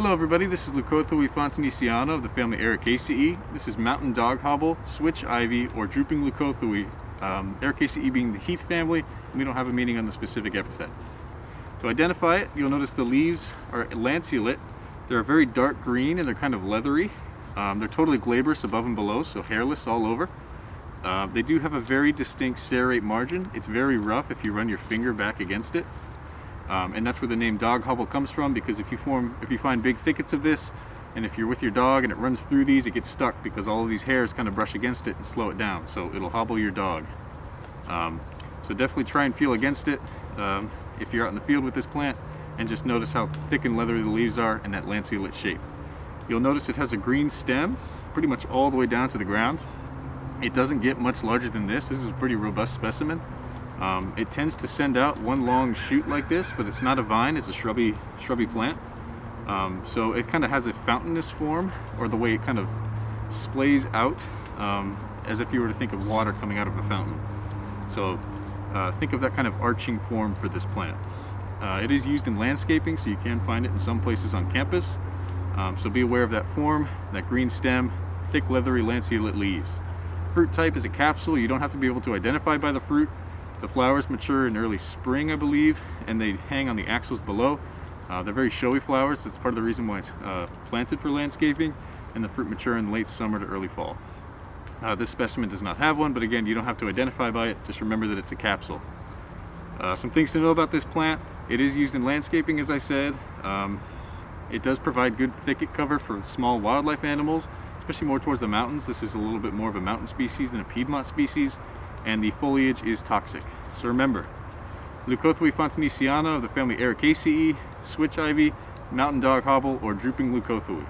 Hello everybody, this is Leucothoe fontanesiana of the family Ericaceae. This is mountain doghobble, switch ivy, or drooping Leucothoe. Ericaceae being the heath family, and we don't have a meaning on the specific epithet. To identify it, you'll notice the leaves are lanceolate. They're very dark green and they're kind of leathery. They're totally glabrous above and below, so hairless all over. They do have a very distinct serrate margin. It's very rough if you run your finger back against it. And that's where the name doghobble comes from, because if you find big thickets of this, and if you're with your dog and it runs through these, it gets stuck because all of these hairs kind of brush against it and slow it down, so it'll hobble your dog. So definitely try and feel against it if you're out in the field with this plant, and just notice how thick and leathery the leaves are and that lanceolate shape. You'll notice it has a green stem pretty much all the way down to the ground. It doesn't get much larger than this. This is a pretty robust specimen. It tends to send out one long shoot like this, but it's not a vine, it's a shrubby plant. So it kind of has a fountainous form, or the way it kind of splays out, as if you were to think of water coming out of a fountain. So think of that kind of arching form for this plant. It is used in landscaping, so you can find it in some places on campus. So be aware of that form, that green stem, thick leathery lanceolate leaves. Fruit type is a capsule. You don't have to be able to identify by the fruit. The flowers mature in early spring, I believe, and they hang on the axils below. They're very showy flowers. That's part of the reason why it's planted for landscaping, and the fruit mature in late summer to early fall. This specimen does not have one, but again, you don't have to identify by it. Just remember that it's a capsule. Some things to know about this plant. It is used in landscaping, as I said. It does provide good thicket cover for small wildlife animals, especially more towards the mountains. This is a little bit more of a mountain species than a Piedmont species, and the foliage is toxic. So remember, Leucothoe fontanesiana of the family Ericaceae, switch ivy, mountain doghobble, or drooping Leucothoe.